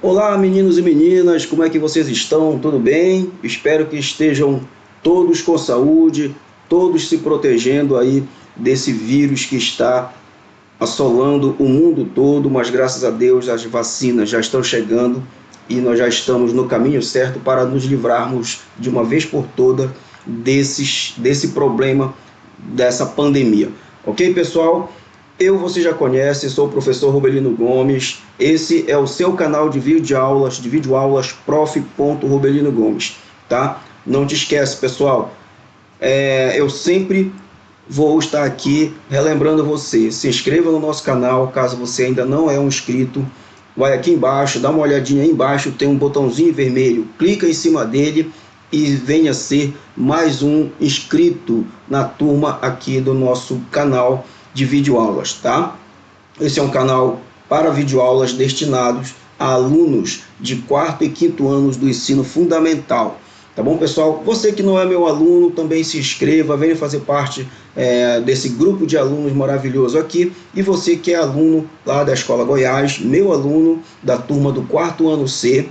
Olá, meninos e meninas, como é que vocês estão? Tudo bem? Espero que estejam todos com saúde, todos se protegendo aí desse vírus que está assolando o mundo todo, mas graças a Deus as vacinas já estão chegando e nós já estamos no caminho certo para nos livrarmos de uma vez por toda desse problema, dessa pandemia. Ok, pessoal? Você já conhece, sou o professor Rubelino Gomes. Esse é o seu canal de videoaulas Prof. Rubelino Gomes, tá? Não te esquece, pessoal, eu sempre vou estar aqui relembrando você. Se inscreva no nosso canal, caso você ainda não é um inscrito. Vai aqui embaixo, dá uma olhadinha aí embaixo, tem um botãozinho vermelho, clica em cima dele e venha ser mais um inscrito na turma aqui do nosso canal de videoaulas, tá? Esse é um canal para videoaulas destinados a alunos de 4º e 5º anos do ensino fundamental. Tá bom, pessoal? Você que não é meu aluno, também se inscreva, venha fazer parte desse grupo de alunos maravilhoso aqui. E você que é aluno lá da Escola Goiás, meu aluno da turma do 4º ano C,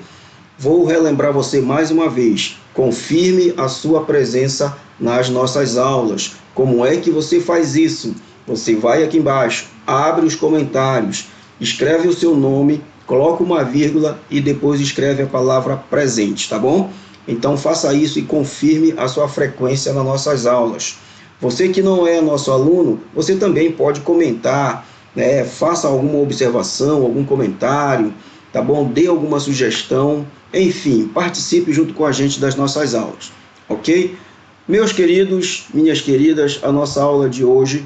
vou relembrar você mais uma vez, confirme a sua presença nas nossas aulas. Como é que você faz isso? Você vai aqui embaixo, abre os comentários, escreve o seu nome, coloca uma vírgula e depois escreve a palavra presente, tá bom? Então faça isso e confirme a sua frequência nas nossas aulas. Você que não é nosso aluno, você também pode comentar, né? Faça alguma observação, algum comentário, tá bom? Dê alguma sugestão, enfim, participe junto com a gente das nossas aulas, ok? Meus queridos, minhas queridas, a nossa aula de hoje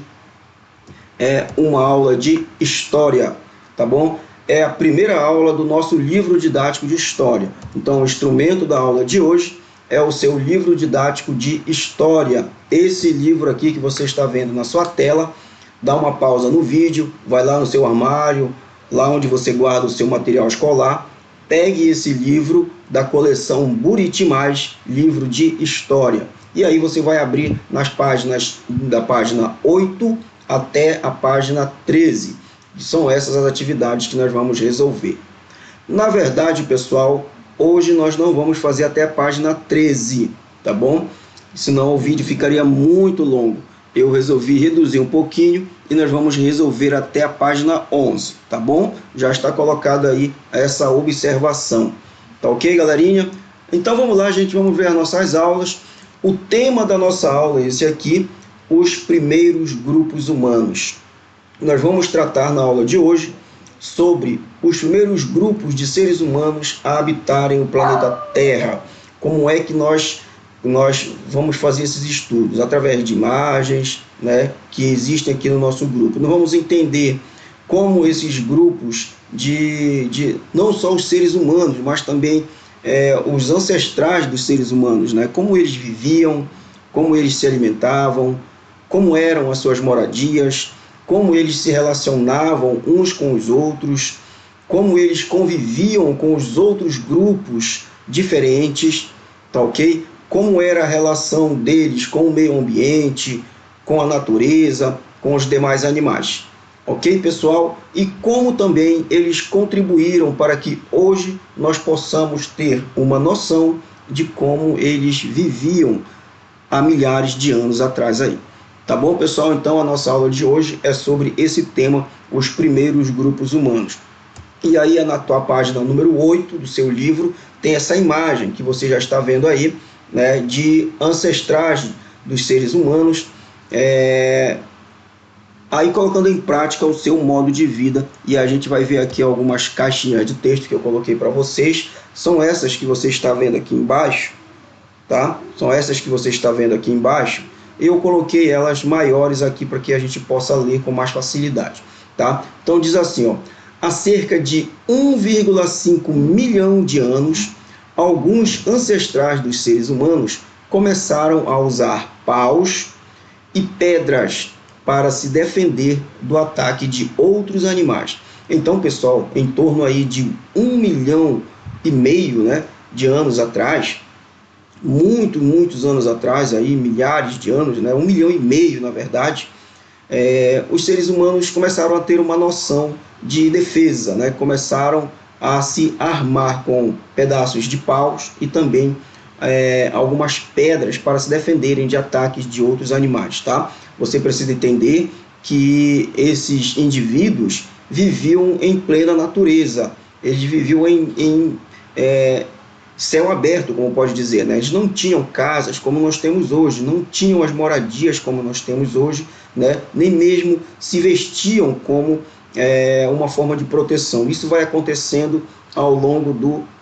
é uma aula de história, tá bom? É a primeira aula do nosso livro didático de história. Então, o instrumento da aula de hoje é o seu livro didático de história. Esse livro aqui que você está vendo na sua tela, dá uma pausa no vídeo, vai lá no seu armário, lá onde você guarda o seu material escolar, pegue esse livro da coleção Buriti Mais, livro de história. E aí você vai abrir nas páginas da página 8 até a página 13. São essas as atividades que nós vamos resolver. Na verdade, pessoal, hoje nós não vamos fazer até a página 13, tá bom? Senão o vídeo ficaria muito longo. Eu resolvi reduzir um pouquinho e nós vamos resolver até a página 11, tá bom? Já está colocada aí essa observação. Tá ok, galerinha? Então vamos lá, gente, vamos ver as nossas aulas. O tema da nossa aula é esse aqui, os primeiros grupos humanos. Nós vamos tratar na aula de hoje sobre os primeiros grupos de seres humanos a habitarem o planeta Terra. Como é que nós vamos fazer esses estudos? Através de imagens, né, que existem aqui no nosso grupo. Nós vamos entender como esses grupos não só os seres humanos, mas também os ancestrais dos seres humanos, né, como eles viviam, como eles se alimentavam, como eram as suas moradias, como eles se relacionavam uns com os outros, como eles conviviam com os outros grupos diferentes, tá ok? Como era a relação deles com o meio ambiente, com a natureza, com os demais animais. Ok, pessoal? E como também eles contribuíram para que hoje nós possamos ter uma noção de como eles viviam há milhares de anos atrás aí. Tá bom, pessoal? Então, a nossa aula de hoje é sobre esse tema, os primeiros grupos humanos. E aí, na tua página número 8 do seu livro, tem essa imagem que você já está vendo aí, né, de ancestrais dos seres humanos, aí colocando em prática o seu modo de vida. E a gente vai ver aqui algumas caixinhas de texto que eu coloquei para vocês. São essas que você está vendo aqui embaixo, tá? São essas que você está vendo aqui embaixo. Eu coloquei elas maiores aqui para que a gente possa ler com mais facilidade, tá? Então diz assim, ó, há cerca de 1,5 milhão de anos, alguns ancestrais dos seres humanos começaram a usar paus e pedras para se defender do ataque de outros animais. Então, pessoal, em torno aí de 1,5 milhão, né, de anos atrás, muitos anos atrás, aí, milhares de anos, né, 1,5 milhão, na verdade, os seres humanos começaram a ter uma noção de defesa, né, começaram a se armar com pedaços de paus e também algumas pedras para se defenderem de ataques de outros animais, tá? Você precisa entender que esses indivíduos viviam em plena natureza, eles viviam em céu aberto, como pode dizer, né? Eles não tinham casas como nós temos hoje, não tinham as moradias como nós temos hoje, né? Nem mesmo se vestiam como uma forma de proteção. Isso vai acontecendo ao longo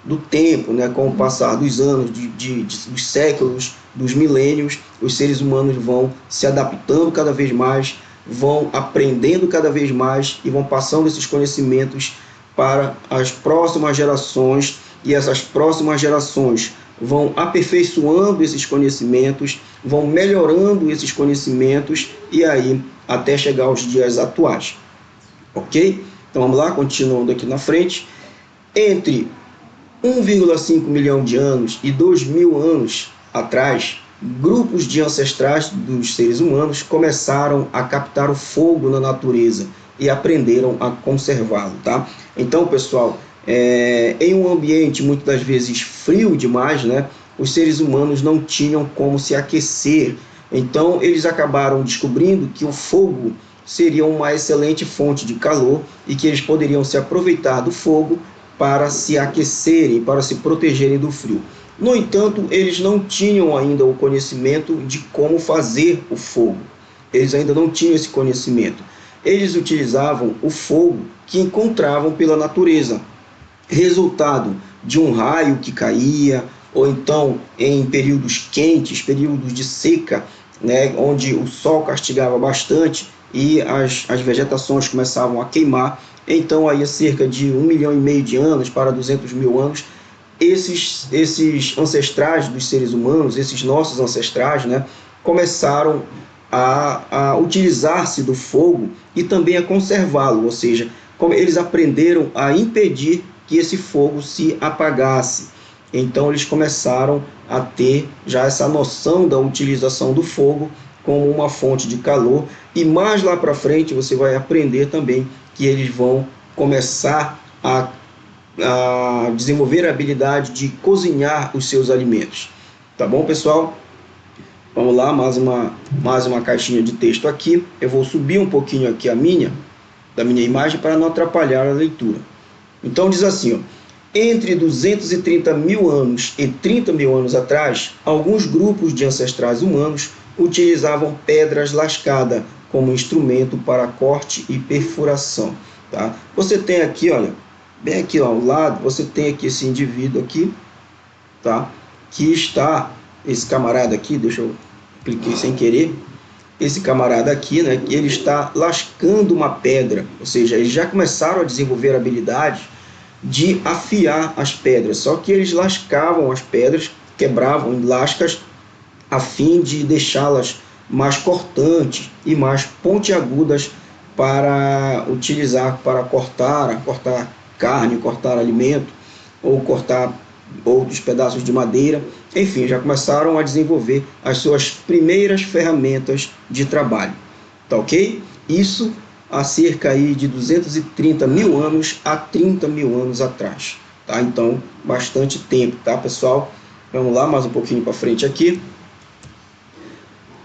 do tempo, né? Com o passar dos anos, dos séculos, dos milênios, os seres humanos vão se adaptando cada vez mais, vão aprendendo cada vez mais e vão passando esses conhecimentos para as próximas gerações, e essas próximas gerações vão aperfeiçoando esses conhecimentos, vão melhorando esses conhecimentos e aí até chegar aos dias atuais. Ok? Então vamos lá, continuando aqui na frente. Entre 1,5 milhão de anos e 2.000 anos atrás, grupos de ancestrais dos seres humanos começaram a captar o fogo na natureza e aprenderam a conservá-lo, tá? Então, pessoal, em um ambiente muitas das vezes frio demais, né, os seres humanos não tinham como se aquecer. Então, eles acabaram descobrindo que o fogo seria uma excelente fonte de calor e que eles poderiam se aproveitar do fogo para se aquecerem, para se protegerem do frio. No entanto, eles não tinham ainda o conhecimento de como fazer o fogo. Eles ainda não tinham esse conhecimento. Eles utilizavam o fogo que encontravam pela natureza, resultado de um raio que caía, ou então em períodos quentes, períodos de seca, né, onde o sol castigava bastante e as vegetações começavam a queimar. Então, aí, cerca de 1,5 milhão de anos para 200.000 anos, esses ancestrais dos seres humanos, esses nossos ancestrais, né, começaram a utilizar-se do fogo e também a conservá-lo, ou seja, como eles aprenderam a impedir que esse fogo se apagasse. Então eles começaram a ter já essa noção da utilização do fogo como uma fonte de calor, e mais lá para frente você vai aprender também que eles vão começar a desenvolver a habilidade de cozinhar os seus alimentos. Tá bom, pessoal? Vamos lá, mais uma caixinha de texto aqui. Eu vou subir um pouquinho aqui da minha imagem para não atrapalhar a leitura. Então diz assim, ó, entre 230.000 anos e 30.000 anos atrás, alguns grupos de ancestrais humanos utilizavam pedras lascadas como instrumento para corte e perfuração. Tá? Você tem aqui, olha, bem aqui ao lado, você tem aqui esse indivíduo aqui, tá? Que está, esse camarada aqui, deixa eu cliquei sem querer, esse camarada aqui, né, que ele está lascando uma pedra, ou seja, eles já começaram a desenvolver a habilidade de afiar as pedras, só que eles lascavam as pedras, quebravam em lascas, a fim de deixá-las mais cortantes e mais pontiagudas para utilizar para cortar carne, cortar alimento ou cortar outros pedaços de madeira. Enfim, já começaram a desenvolver as suas primeiras ferramentas de trabalho. Tá ok? Isso há cerca aí de 230.000 anos a 30.000 anos atrás. Tá? Então, bastante tempo, tá, pessoal? Vamos lá, mais um pouquinho para frente aqui.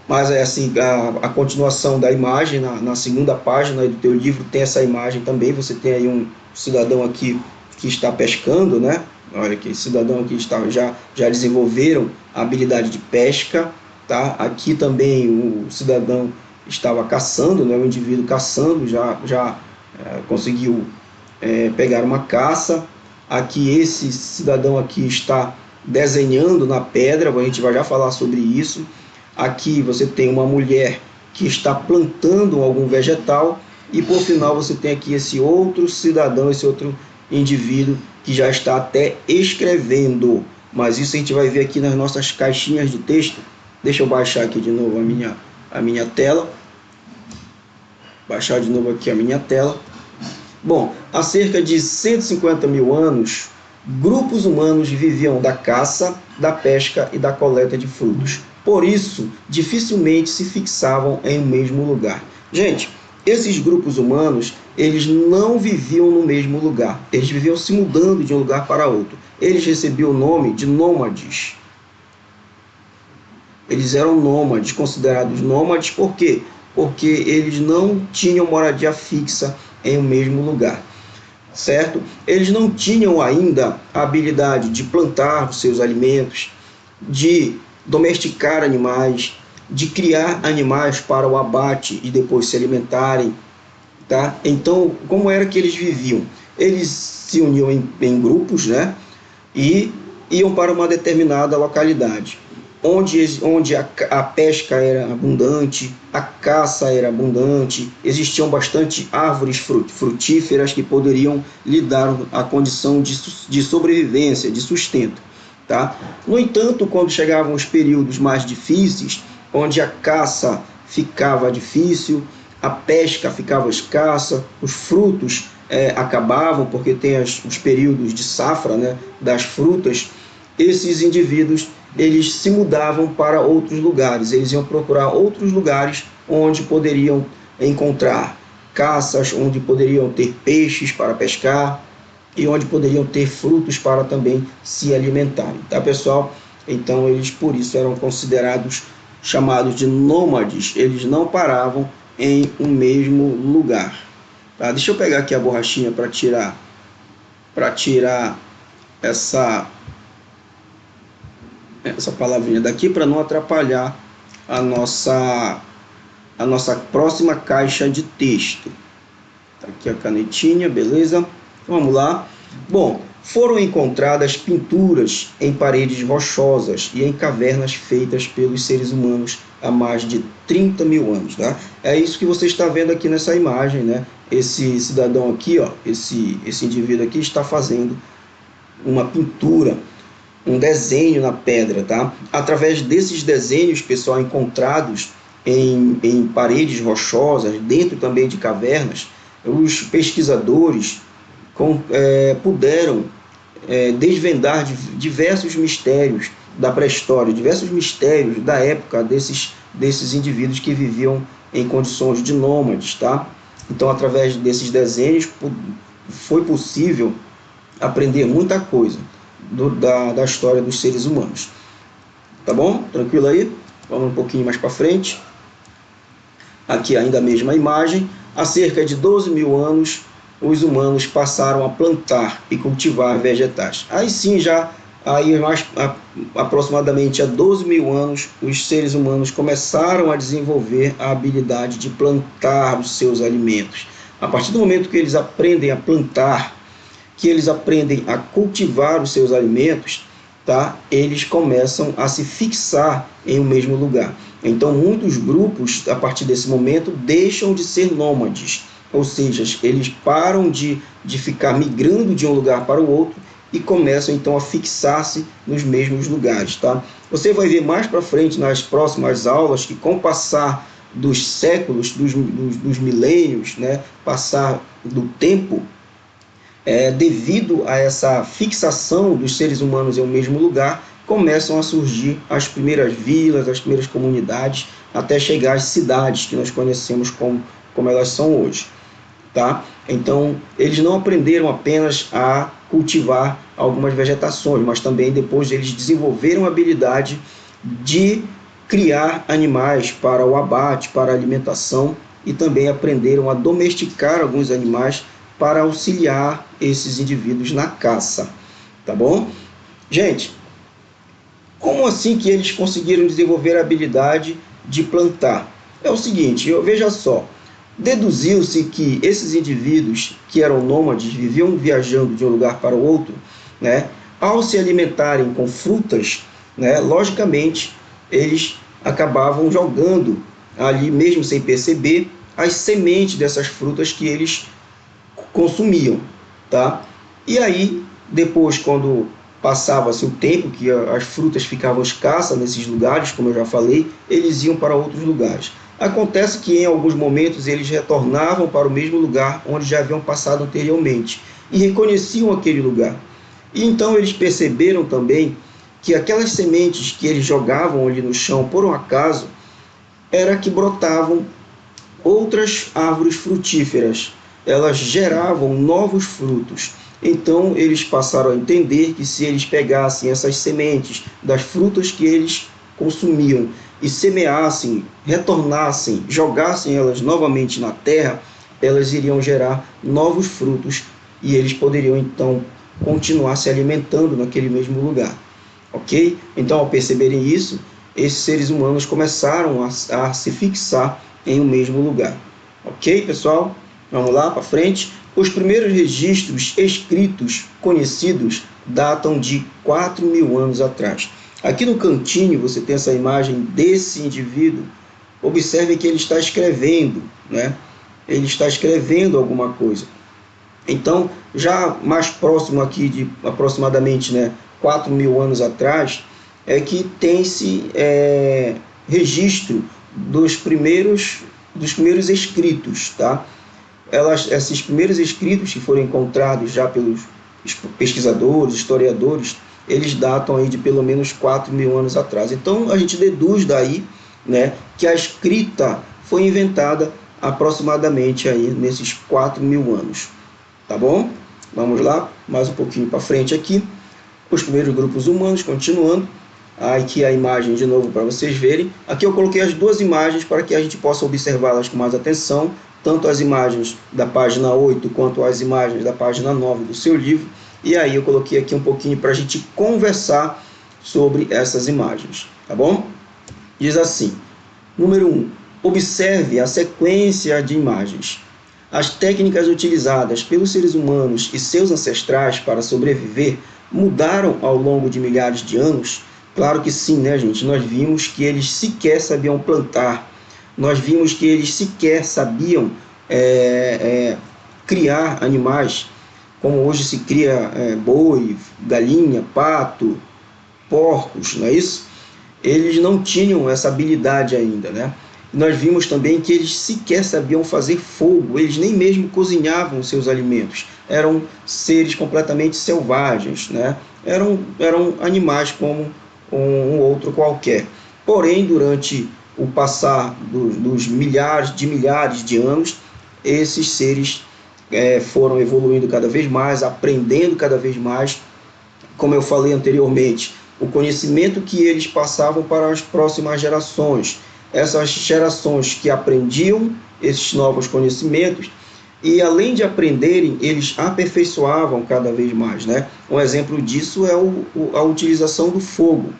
Mas é assim, a continuação da imagem, na segunda página do teu livro tem essa imagem também. Você tem aí um cidadão aqui que está pescando, né? Olha aqui, esse cidadão aqui já desenvolveram a habilidade de pesca, tá? Aqui também o cidadão estava caçando, né? O indivíduo caçando, já conseguiu pegar uma caça. Aqui esse cidadão aqui está desenhando na pedra, a gente vai já falar sobre isso. Aqui você tem uma mulher que está plantando algum vegetal e por final você tem aqui esse outro cidadão, esse outro indivíduo que já está até escrevendo, mas isso a gente vai ver aqui nas nossas caixinhas de texto. Deixa eu baixar aqui de novo a minha tela. Baixar de novo aqui a minha tela. Bom, há cerca de 150.000 anos, grupos humanos viviam da caça, da pesca e da coleta de frutos. Por isso, dificilmente se fixavam em um mesmo lugar. Gente, Esses grupos humanos, eles não viviam no mesmo lugar, eles viviam se mudando de um lugar para outro. Eles recebiam o nome de nômades. Eles eram nômades, considerados nômades, por quê? Porque eles não tinham moradia fixa em um mesmo lugar, certo? Eles não tinham ainda a habilidade de plantar os seus alimentos, de domesticar animais, de criar animais para o abate e depois se alimentarem, tá? Então, como era que eles viviam? Eles se uniam em grupos, né? E iam para uma determinada localidade, onde a pesca era abundante, a caça era abundante, existiam bastante árvores frutíferas que poderiam lhe dar a condição de sobrevivência, de sustento. Tá? No entanto, quando chegavam os períodos mais difíceis, onde a caça ficava difícil, a pesca ficava escassa, os frutos acabavam, porque tem os períodos de safra, né, das frutas, esses indivíduos eles se mudavam para outros lugares, eles iam procurar outros lugares onde poderiam encontrar caças, onde poderiam ter peixes para pescar e onde poderiam ter frutos para também se alimentarem, tá, pessoal? Então eles por isso eram considerados, chamados de nômades, eles não paravam em um mesmo lugar, tá? Deixa eu pegar aqui a borrachinha para tirar essa palavrinha daqui, para não atrapalhar a nossa próxima caixa de texto. Tá aqui a canetinha, beleza? Vamos lá. Bom, foram encontradas pinturas em paredes rochosas e em cavernas feitas pelos seres humanos há mais de 30 mil anos. Tá? É isso que você está vendo aqui nessa imagem, né? Esse cidadão aqui, ó, esse indivíduo aqui está fazendo uma pintura, um desenho na pedra, tá? Através desses desenhos, pessoal, encontrados em paredes rochosas, dentro também de cavernas, os pesquisadores puderam desvendar diversos mistérios da pré-história, diversos mistérios da época desses indivíduos que viviam em condições de nômades, tá? Então, através desses desenhos, foi possível aprender muita coisa da história dos seres humanos. Tá bom? Tranquilo aí? Vamos um pouquinho mais para frente. Aqui ainda a mesma imagem. Há cerca de 12 mil anos, os humanos passaram a plantar e cultivar vegetais. Aí sim, aproximadamente há 12 mil anos, os seres humanos começaram a desenvolver a habilidade de plantar os seus alimentos. A partir do momento que eles aprendem a plantar, que eles aprendem a cultivar os seus alimentos, tá? Eles começam a se fixar em um mesmo lugar. Então, muitos grupos, a partir desse momento, deixam de ser nômades, ou seja, eles param de ficar migrando de um lugar para o outro e começam, então, a fixar-se nos mesmos lugares. Tá? Você vai ver mais para frente, nas próximas aulas, que com o passar dos séculos, dos milênios, né? Passar do tempo, devido a essa fixação dos seres humanos em um mesmo lugar, começam a surgir as primeiras vilas, as primeiras comunidades, até chegar às cidades que nós conhecemos como elas são hoje. Tá? Então, eles não aprenderam apenas a cultivar algumas vegetações, mas também depois eles desenvolveram a habilidade de criar animais para o abate, para a alimentação, e também aprenderam a domesticar alguns animais para auxiliar esses indivíduos na caça, tá bom? Gente, como assim que eles conseguiram desenvolver a habilidade de plantar? É o seguinte, veja só, deduziu-se que esses indivíduos que eram nômades, viviam viajando de um lugar para o outro, né, ao se alimentarem com frutas, né, logicamente, eles acabavam jogando ali, mesmo sem perceber, as sementes dessas frutas que eles consumiam, tá? E aí, depois, quando passava-se o tempo, que as frutas ficavam escassas nesses lugares, como eu já falei, eles iam para outros lugares. Acontece que em alguns momentos eles retornavam para o mesmo lugar onde já haviam passado anteriormente e reconheciam aquele lugar. E então eles perceberam também que aquelas sementes que eles jogavam ali no chão por um acaso, era que brotavam outras árvores frutíferas. Elas geravam novos frutos. Então eles passaram a entender que se eles pegassem essas sementes das frutas que eles consumiam e semeassem, retornassem, jogassem elas novamente na terra, elas iriam gerar novos frutos e eles poderiam então continuar se alimentando naquele mesmo lugar. Ok? Então, ao perceberem isso, esses seres humanos começaram a se fixar em um mesmo lugar. Ok, pessoal? Vamos lá para frente. Os primeiros registros escritos conhecidos datam de 4.000 anos atrás. Aqui no cantinho você tem essa imagem desse indivíduo. Observe que ele está escrevendo, né? Ele está escrevendo alguma coisa. Então, já mais próximo aqui de aproximadamente, né, 4.000 anos atrás, é que tem-se registro dos primeiros escritos, tá? Esses primeiros escritos que foram encontrados já pelos pesquisadores, historiadores, eles datam aí de pelo menos 4.000 anos atrás. Então, a gente deduz daí, né, que a escrita foi inventada aproximadamente aí nesses 4.000 anos. Tá bom? Vamos lá, mais um pouquinho para frente aqui. Os primeiros grupos humanos, continuando. Aqui a imagem de novo para vocês verem. Aqui eu coloquei as duas imagens para que a gente possa observá-las com mais atenção, tanto as imagens da página 8 quanto as imagens da página 9 do seu livro. E aí eu coloquei aqui um pouquinho para a gente conversar sobre essas imagens, tá bom? Diz assim, número 1, observe a sequência de imagens. As técnicas utilizadas pelos seres humanos e seus ancestrais para sobreviver mudaram ao longo de milhares de anos? Claro que sim, né, gente? Nós vimos que eles sequer sabiam plantar, nós vimos que eles sequer sabiam criar animais, como hoje se cria boi, galinha, pato, porcos, não é isso? Eles não tinham essa habilidade ainda, né? Nós vimos também que eles sequer sabiam fazer fogo, eles nem mesmo cozinhavam seus alimentos, eram seres completamente selvagens, né? Eram animais como um outro qualquer. Porém, durante o passar dos milhares de anos, esses seres foram evoluindo cada vez mais, aprendendo cada vez mais, como eu falei anteriormente, o conhecimento que eles passavam para as próximas gerações. Essas gerações que aprendiam esses novos conhecimentos e, além de aprenderem, eles aperfeiçoavam cada vez mais, né? Um exemplo disso é a utilização do fogo.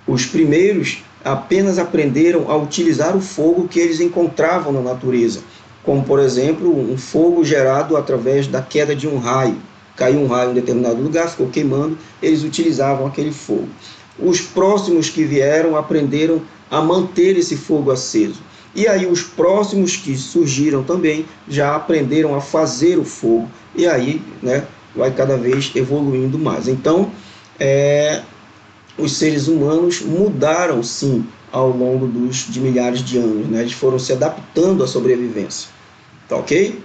Os primeiros apenas aprenderam a utilizar o fogo que eles encontravam na natureza, como, por exemplo, um fogo gerado através da queda de um raio. Caiu um raio em determinado lugar, ficou queimando, eles utilizavam aquele fogo. Os próximos que vieram aprenderam a manter esse fogo aceso. E aí os próximos que surgiram também já aprenderam a fazer o fogo. E aí, né, vai cada vez evoluindo mais. Então, os seres humanos mudaram, sim, ao longo de milhares de anos, né? Eles foram se adaptando à sobrevivência. Tá ok?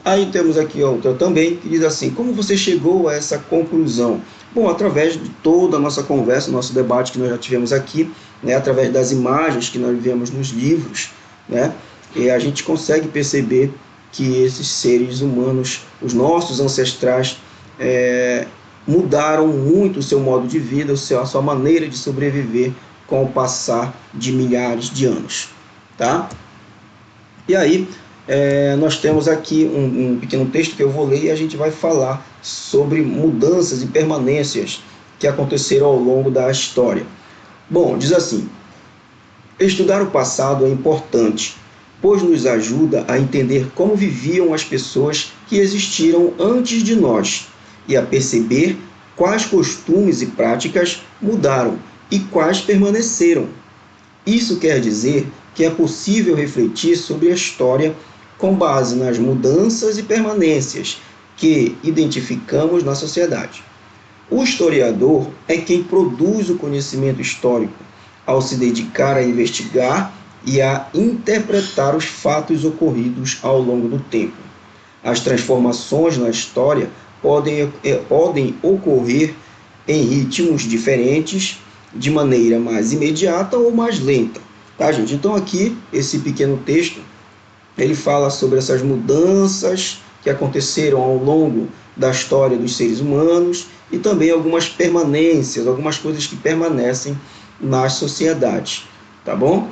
Aí temos aqui outra também, que diz assim, como você chegou a essa conclusão? Bom, através de toda a nossa conversa, nosso debate que nós já tivemos aqui, né, através das imagens que nós vemos nos livros, né, e a gente consegue perceber que esses seres humanos, os nossos ancestrais, mudaram muito o seu modo de vida, a sua maneira de sobreviver com o passar de milhares de anos. Tá? E aí, nós temos aqui um pequeno texto que eu vou ler e a gente vai falar sobre mudanças e permanências que aconteceram ao longo da história. Bom, diz assim, estudar o passado é importante, pois nos ajuda a entender como viviam as pessoas que existiram antes de nós e a perceber quais costumes e práticas mudaram e quais permaneceram. Isso quer dizer que é possível refletir sobre a história com base nas mudanças e permanências que identificamos na sociedade. O historiador é quem produz o conhecimento histórico, ao se dedicar a investigar e a interpretar os fatos ocorridos ao longo do tempo. As transformações na história podem ocorrer em ritmos diferentes, de maneira mais imediata ou mais lenta. Tá, gente? Então aqui, esse pequeno texto, Ele fala sobre essas mudanças que aconteceram ao longo da história dos seres humanos e também algumas permanências, algumas coisas que permanecem nas sociedades, tá bom?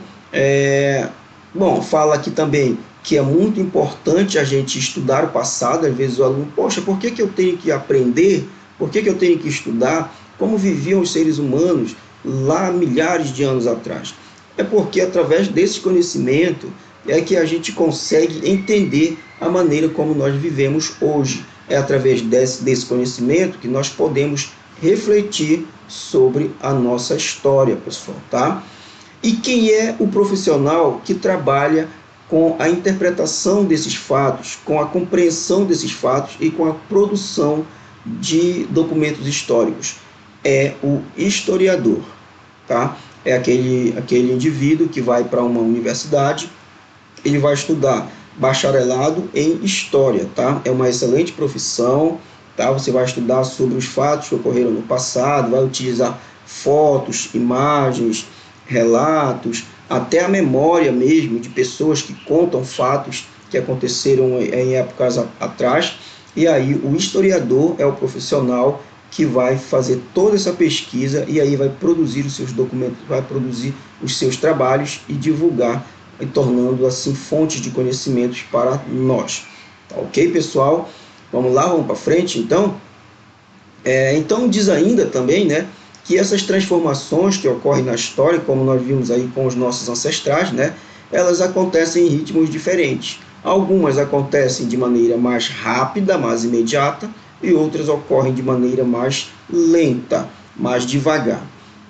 Bom, fala aqui também que é muito importante a gente estudar o passado. Às vezes o aluno, poxa, por que eu tenho que aprender? Por que eu tenho que estudar como viviam os seres humanos lá milhares de anos atrás? É porque através desse conhecimento é que a gente consegue entender a maneira como nós vivemos hoje. É através desse conhecimento que nós podemos refletir sobre a nossa história, pessoal, tá? E quem é o profissional que trabalha com a interpretação desses fatos, com a compreensão desses fatos e com a produção de documentos históricos? É o historiador, tá? É aquele indivíduo que vai para uma universidade, ele vai estudar bacharelado em História, tá? É uma excelente profissão, tá? Você vai estudar sobre os fatos que ocorreram no passado, vai utilizar fotos, imagens, relatos, até a memória mesmo de pessoas que contam fatos que aconteceram em épocas atrás. E aí o historiador é o profissional que vai fazer toda essa pesquisa e aí vai produzir os seus documentos, vai produzir os seus trabalhos e divulgar, e tornando assim fontes de conhecimentos para nós. Tá ok, pessoal? Vamos lá, vamos para frente, então? Então diz ainda também, né, que essas transformações que ocorrem na história, como nós vimos aí com os nossos ancestrais, né, elas acontecem em ritmos diferentes. Algumas acontecem de maneira mais rápida, mais imediata, e outras ocorrem de maneira mais lenta, mais devagar,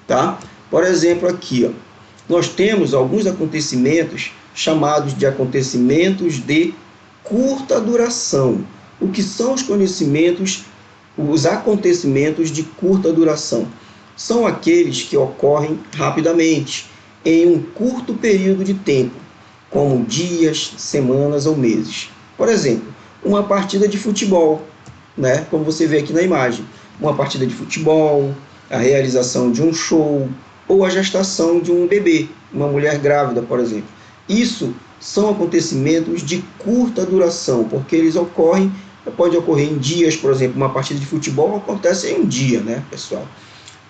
tá? Por exemplo, aqui, ó, nós temos alguns acontecimentos chamados de acontecimentos de curta duração. O que são os acontecimentos de curta duração? São aqueles que ocorrem rapidamente, em um curto período de tempo, como dias, semanas ou meses. Por exemplo, uma partida de futebol, né? Como você vê aqui na imagem, uma partida de futebol, a realização de um show ou a gestação de um bebê, uma mulher grávida, por exemplo. Isso são acontecimentos de curta duração, porque eles pode ocorrer em dias. Por exemplo, uma partida de futebol acontece em um dia, né, pessoal?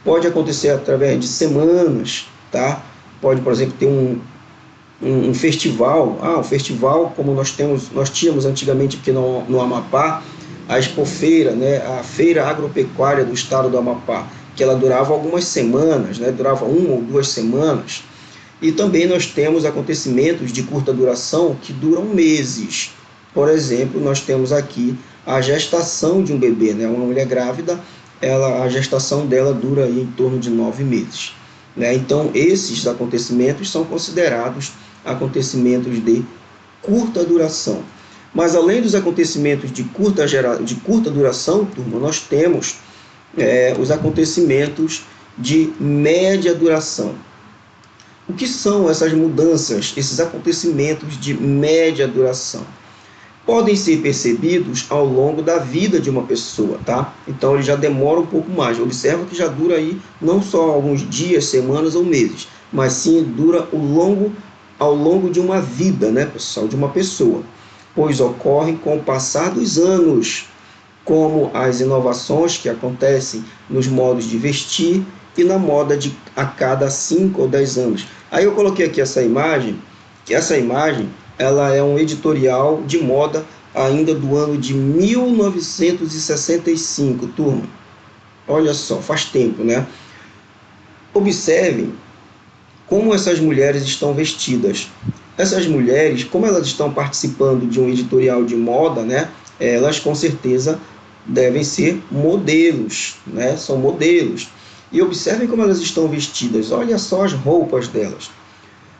Pode acontecer através de semanas, tá? Pode, por exemplo, ter um festival, um festival como nós tínhamos antigamente aqui no Amapá, a Expofeira, né, a Feira Agropecuária do estado do Amapá, que ela durava algumas semanas, né, durava 1 ou 2 semanas. E também nós temos acontecimentos de curta duração que duram meses. Por exemplo, nós temos aqui a gestação de um bebê, né, uma mulher grávida, a gestação dela dura aí em torno de 9 meses. Né? Então, esses acontecimentos são considerados acontecimentos de curta duração. Mas além dos acontecimentos de curta duração, turma, nós temos os acontecimentos de média duração. O que são essas mudanças, esses acontecimentos de média duração? Podem ser percebidos ao longo da vida de uma pessoa, tá? Então ele já demora um pouco mais. Observa que já dura aí não só alguns dias, semanas ou meses, mas sim dura ao longo de uma vida, né, pessoal, de uma pessoa, pois ocorrem com o passar dos anos, como as inovações que acontecem nos modos de vestir e na moda a cada 5 ou 10 anos. Aí eu coloquei aqui essa imagem, que essa imagem ela é um editorial de moda ainda do ano de 1965, turma. Olha só, faz tempo, né? Observem como essas mulheres estão vestidas. Essas mulheres, como elas estão participando de um editorial de moda, né? Elas com certeza devem ser modelos, né? São modelos. E observem como elas estão vestidas. Olha só as roupas delas.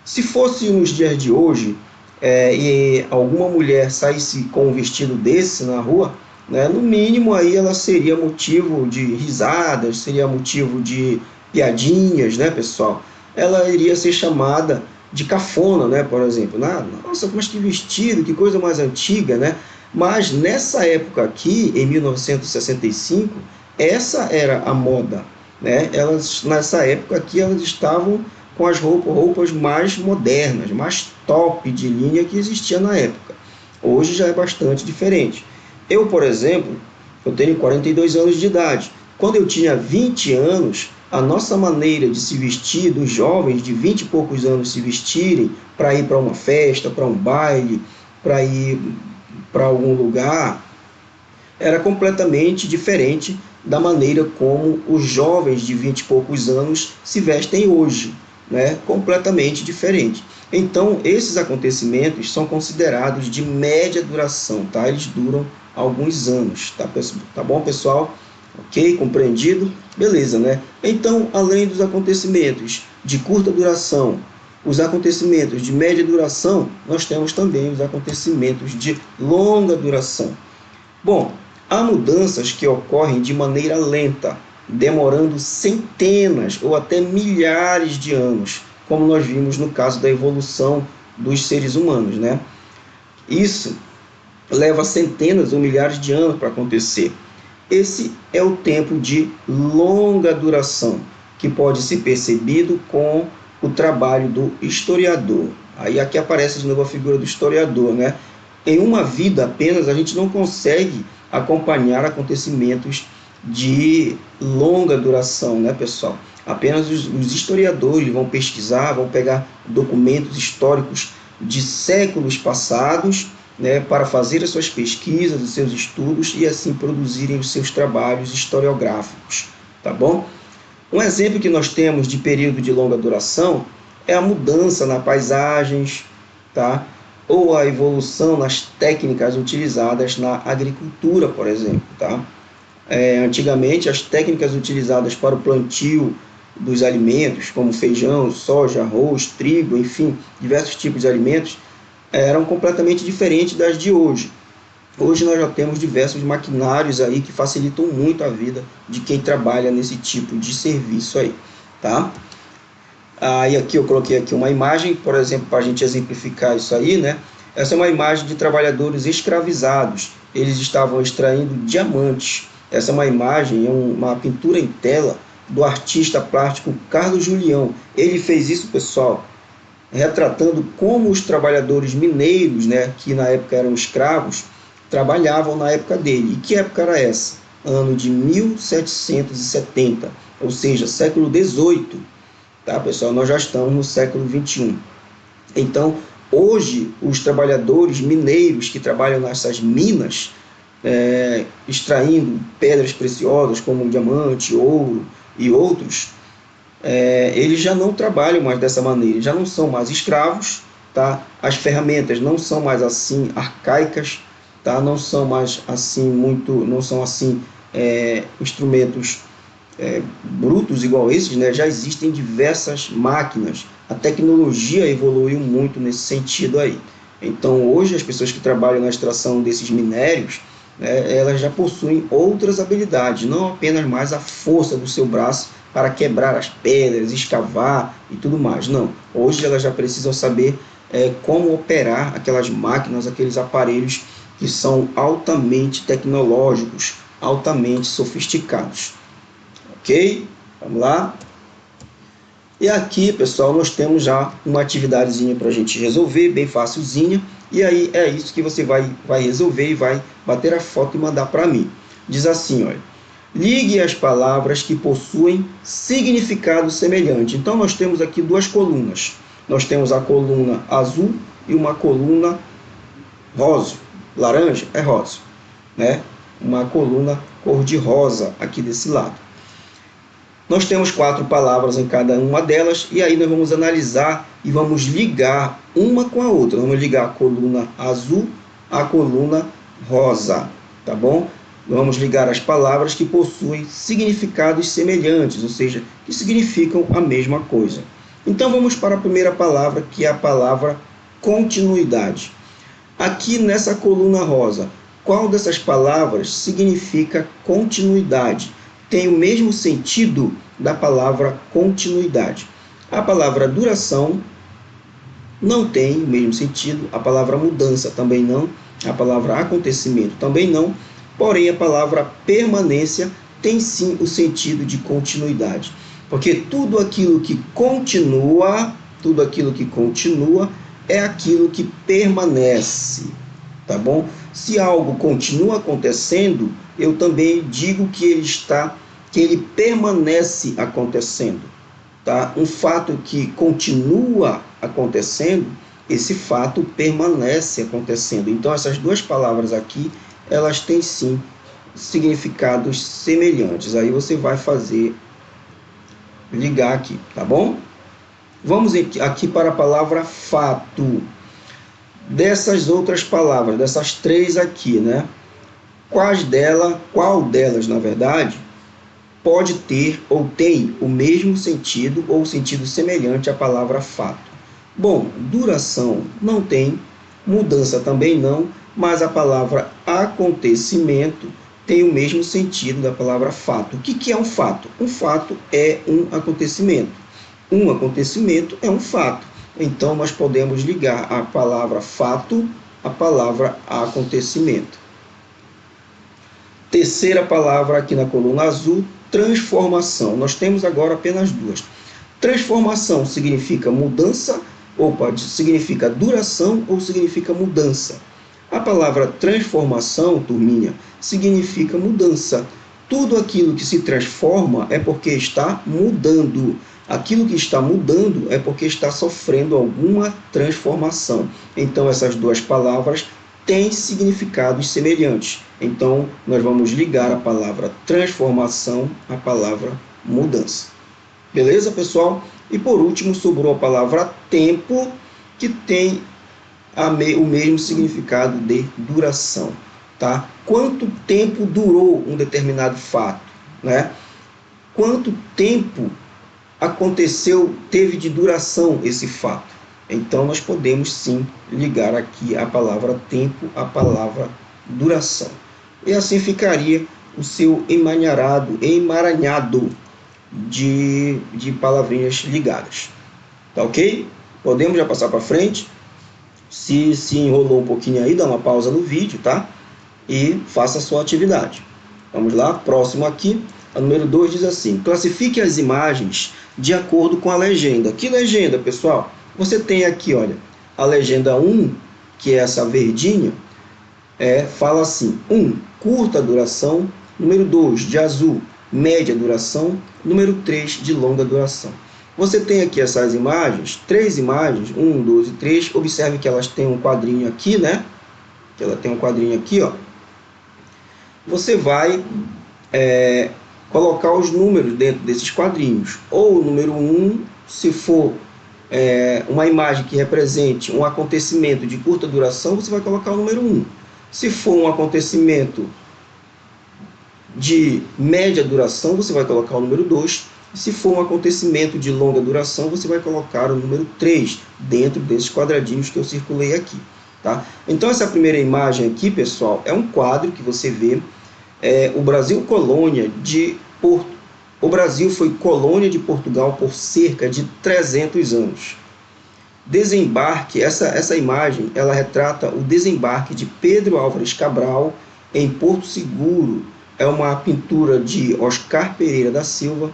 Se fosse nos dias de hoje, e alguma mulher saísse com um vestido desse na rua, né, no mínimo aí ela seria motivo de risadas, seria motivo de piadinhas, né, pessoal? Ela iria ser chamada de cafona, né, por exemplo. Nossa, mas que vestido, que coisa mais antiga, né? Mas nessa época aqui, em 1965, essa era a moda, né? Nessa época aqui, elas estavam com as roupas mais modernas, mais top de linha que existia na época. Hoje já é bastante diferente. Eu, por exemplo, eu tenho 42 anos de idade. Quando eu tinha 20 anos, a nossa maneira de se vestir, dos jovens de 20 e poucos anos se vestirem para ir para uma festa, para um baile, para ir para algum lugar, era completamente diferente da maneira como os jovens de 20 e poucos anos se vestem hoje, né? Completamente diferente. Então, esses acontecimentos são considerados de média duração, tá? Eles duram alguns anos, tá bom, pessoal? Ok? Compreendido? Beleza, né? Então, além dos acontecimentos de curta duração, os acontecimentos de média duração, nós temos também os acontecimentos de longa duração. Bom, há mudanças que ocorrem de maneira lenta, demorando centenas ou até milhares de anos, como nós vimos no caso da evolução dos seres humanos, né? Isso leva centenas ou milhares de anos para acontecer. Esse é o tempo de longa duração, que pode ser percebido com o trabalho do historiador. Aí aqui aparece de novo a figura do historiador, né? Em uma vida apenas a gente não consegue acompanhar acontecimentos de longa duração, né, pessoal? Apenas os historiadores vão pesquisar, vão pegar documentos históricos de séculos passados, né, para fazer as suas pesquisas, os seus estudos e assim produzirem os seus trabalhos historiográficos, tá bom? Um exemplo que nós temos de período de longa duração é a mudança nas paisagens, tá? Ou a evolução nas técnicas utilizadas na agricultura, por exemplo, tá? Antigamente, as técnicas utilizadas para o plantio dos alimentos, como feijão, soja, arroz, trigo, enfim, diversos tipos de alimentos, eram completamente diferentes das de hoje. Hoje nós já temos diversos maquinários aí que facilitam muito a vida de quem trabalha nesse tipo de serviço aí, tá? Aí aqui eu coloquei aqui uma imagem, por exemplo, para a gente exemplificar isso aí, né? Essa é uma imagem de trabalhadores escravizados. Eles estavam extraindo diamantes. Essa é uma imagem, é uma pintura em tela do artista plástico Carlos Julião. Ele fez isso, pessoal, retratando como os trabalhadores mineiros, né, que na época eram escravos, trabalhavam na época dele. E que época era essa? Ano de 1770, ou seja, século XVIII. Tá, pessoal? Nós já estamos no século XXI. Então, hoje, os trabalhadores mineiros que trabalham nessas minas, extraindo pedras preciosas como diamante, ouro e outros, eles já não trabalham mais dessa maneira, já não são mais escravos, tá? As ferramentas não são mais assim arcaicas, tá? Não são mais assim instrumentos brutos igual esses, né? Já existem diversas máquinas. A tecnologia evoluiu muito nesse sentido aí. Então, hoje, as pessoas que trabalham na extração desses minérios, né, elas já possuem outras habilidades, não apenas mais a força do seu braço para quebrar as pedras, escavar e tudo mais. Não. Hoje, elas já precisam saber como operar aquelas máquinas, aqueles aparelhos que são altamente tecnológicos, altamente sofisticados. Ok? Vamos lá. E aqui, pessoal, nós temos já uma atividadezinha para a gente resolver, bem facilzinha. E aí é isso que você vai resolver e vai bater a foto e mandar para mim. Diz assim, olha. Ligue as palavras que possuem significado semelhante. Então, nós temos aqui duas colunas. Nós temos a coluna azul e uma coluna rosa. Laranja é rosa, né? Uma coluna cor-de-rosa aqui desse lado. Nós temos 4 palavras em cada uma delas, e aí nós vamos analisar e vamos ligar uma com a outra. Vamos ligar a coluna azul à coluna rosa, tá bom? Vamos ligar as palavras que possuem significados semelhantes, ou seja, que significam a mesma coisa. Então vamos para a primeira palavra, que é a palavra continuidade. Aqui nessa coluna rosa, qual dessas palavras significa continuidade? Tem o mesmo sentido da palavra continuidade. A palavra duração não tem o mesmo sentido, a palavra mudança também não, a palavra acontecimento também não, porém a palavra permanência tem sim o sentido de continuidade. Porque tudo aquilo que continua é aquilo que permanece, tá bom? Se algo continua acontecendo, eu também digo que ele permanece acontecendo, tá? Um fato que continua acontecendo, esse fato permanece acontecendo. Então essas duas palavras aqui, elas têm sim significados semelhantes. Aí você vai fazer ligar aqui, tá bom? Vamos aqui para a palavra fato. Dessas outras palavras, dessas três aqui, né? Qual delas, na verdade, pode ter ou tem o mesmo sentido ou sentido semelhante à palavra fato? Bom, duração não tem, mudança também não, mas a palavra acontecimento tem o mesmo sentido da palavra fato. O que é um fato? Um fato é um acontecimento. Um acontecimento é um fato. Então, nós podemos ligar a palavra fato à palavra acontecimento. Terceira palavra aqui na coluna azul, transformação. Nós temos agora apenas duas. Transformação significa mudança, significa duração ou significa mudança. A palavra transformação, turminha, significa mudança. Tudo aquilo que se transforma é porque está mudando. Aquilo que está mudando é porque está sofrendo alguma transformação. Então, essas duas palavras têm significados semelhantes. Então, nós vamos ligar a palavra transformação à palavra mudança. Beleza, pessoal? E por último, sobrou a palavra tempo, que tem o mesmo significado de duração. Tá? Quanto tempo durou um determinado fato? Né? Quanto tempo teve de duração esse fato? Então, nós podemos sim ligar aqui a palavra tempo à palavra duração. E assim ficaria o seu emaranhado de palavrinhas ligadas. Tá ok? Podemos já passar para frente. Se enrolou um pouquinho aí, dá uma pausa no vídeo, tá? E faça a sua atividade. Vamos lá, próximo aqui. A número 2 diz assim: classifique as imagens de acordo com a legenda. Que legenda, pessoal? Você tem aqui, olha, a legenda 1, que é essa verdinha, fala assim: 1, curta duração. Número 2, de azul, média duração. Número 3, de longa duração. Você tem aqui essas imagens, 3 imagens, 1, 2 e 3. Observe que elas têm um quadrinho aqui, né? Que ela tem um quadrinho aqui, ó. Você vai colocar os números dentro desses quadrinhos. Ou o número 1, se for uma imagem que represente um acontecimento de curta duração, você vai colocar o número 1. Se for um acontecimento de média duração, você vai colocar o número 2. Se for um acontecimento de longa duração, você vai colocar o número 3 dentro desses quadradinhos que eu circulei aqui. Tá? Então, essa primeira imagem aqui, pessoal, é um quadro que você vê. O Brasil foi colônia de Portugal por cerca de 300 anos. Desembarque, essa imagem, ela retrata o desembarque de Pedro Álvares Cabral em Porto Seguro. É uma pintura de Oscar Pereira da Silva,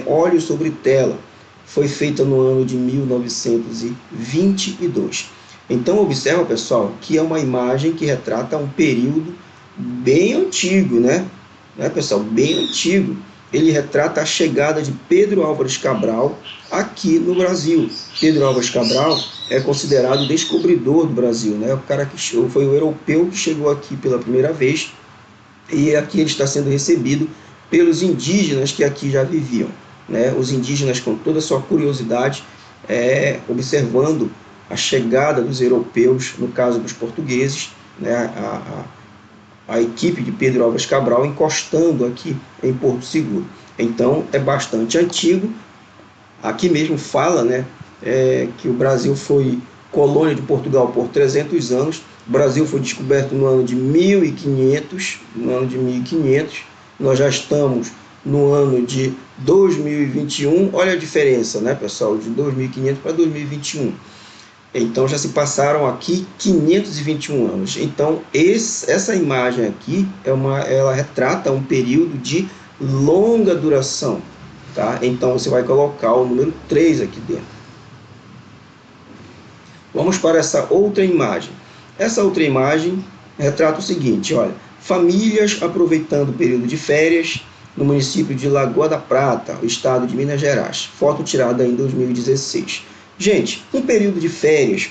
óleo sobre tela. Foi feita no ano de 1922. Então, observa, pessoal, que é uma imagem que retrata um período bem antigo, né? Pessoal, bem antigo. Ele retrata a chegada de Pedro Álvares Cabral aqui no Brasil. Pedro Álvares Cabral é considerado o descobridor do Brasil, né? O cara que foi o europeu que chegou aqui pela primeira vez, e aqui ele está sendo recebido pelos indígenas que aqui já viviam, né? Os indígenas, com toda a sua curiosidade, observando a chegada dos europeus, no caso dos portugueses, né? A equipe de Pedro Álvares Cabral encostando aqui em Porto Seguro. Então, é bastante antigo. Aqui mesmo fala, né, que o Brasil foi colônia de Portugal por 300 anos. O Brasil foi descoberto no ano de 1500. Nós já estamos no ano de 2021. Olha a diferença, né, pessoal, de 2500 para 2021. Então, já se passaram aqui 521 anos. Então, essa imagem aqui, ela retrata um período de longa duração. tá? Então você vai colocar o número 3 aqui dentro. Vamos para essa outra imagem. Essa outra imagem retrata o seguinte, olha, famílias aproveitando o período de férias no município de Lagoa da Prata, o estado de Minas Gerais. Foto tirada em 2016. Gente, um período de férias,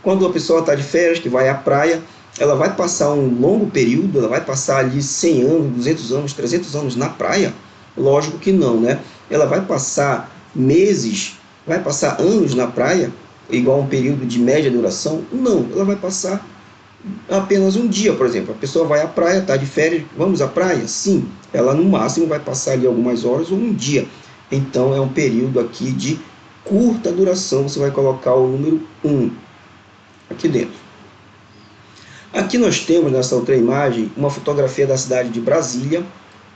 quando a pessoa está de férias, que vai à praia, ela vai passar um longo período, ela vai passar ali 100 anos, 200 anos, 300 anos na praia? Lógico que não, né? Ela vai passar meses, vai passar anos na praia, igual a um período de média duração? Não, ela vai passar apenas um dia, por exemplo. A pessoa vai à praia, está de férias, vamos à praia? Sim, ela no máximo vai passar ali algumas horas ou um dia. Então é um período aqui de curta duração, você vai colocar o número 1 aqui dentro. Aqui nós temos nessa outra imagem uma fotografia da cidade de Brasília,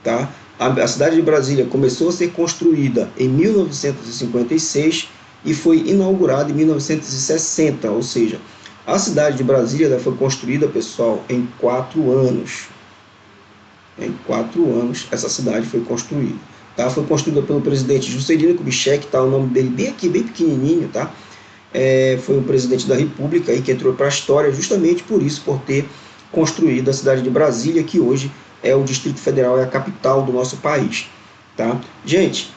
tá? A cidade de Brasília começou a ser construída em 1956 e foi inaugurada em 1960, ou seja, a cidade de Brasília foi construída, pessoal, em 4 anos. Em 4 anos essa cidade foi construída. Tá? Foi construída pelo presidente Juscelino Kubitschek, tá? O nome dele bem aqui, bem pequenininho, tá? Foi um presidente da República aí que entrou para a história justamente por isso, por ter construído a cidade de Brasília, que hoje é o Distrito Federal, é a capital do nosso país. Tá? Gente,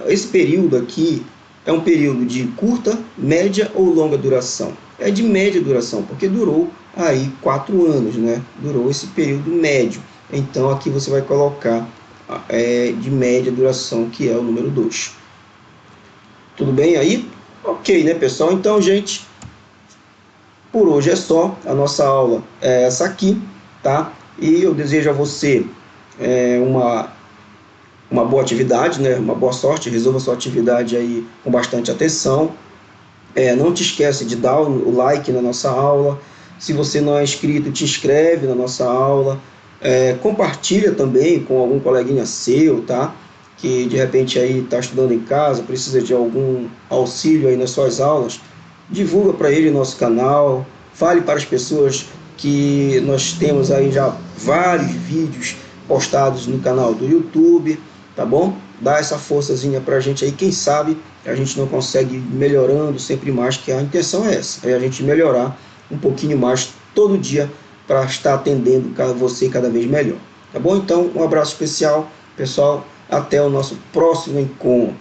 esse período aqui é um período de curta, média ou longa duração? É de média duração, porque durou aí 4 anos, né? Durou esse período médio. Então aqui você vai colocar de média duração, que é o número 2. Tudo bem aí? Ok, né, pessoal? Então, gente, por hoje é só. A nossa aula é essa aqui, tá? E eu desejo a você uma boa atividade, né? Uma boa sorte. Resolva sua atividade aí com bastante atenção. Não te esquece de dar o like na nossa aula. Se você não é inscrito, te inscreve na nossa aula. Compartilha também com algum coleguinha seu, tá? Que de repente aí está estudando em casa, precisa de algum auxílio aí nas suas aulas. Divulga para ele nosso canal. Fale para as pessoas que nós temos aí já vários vídeos postados no canal do YouTube, tá bom? Dá essa forçazinha para a gente aí, quem sabe a gente não consegue ir melhorando sempre mais, que a intenção é essa, é a gente melhorar um pouquinho mais todo dia para estar atendendo você cada vez melhor, tá bom? Então, um abraço especial, pessoal, até o nosso próximo encontro.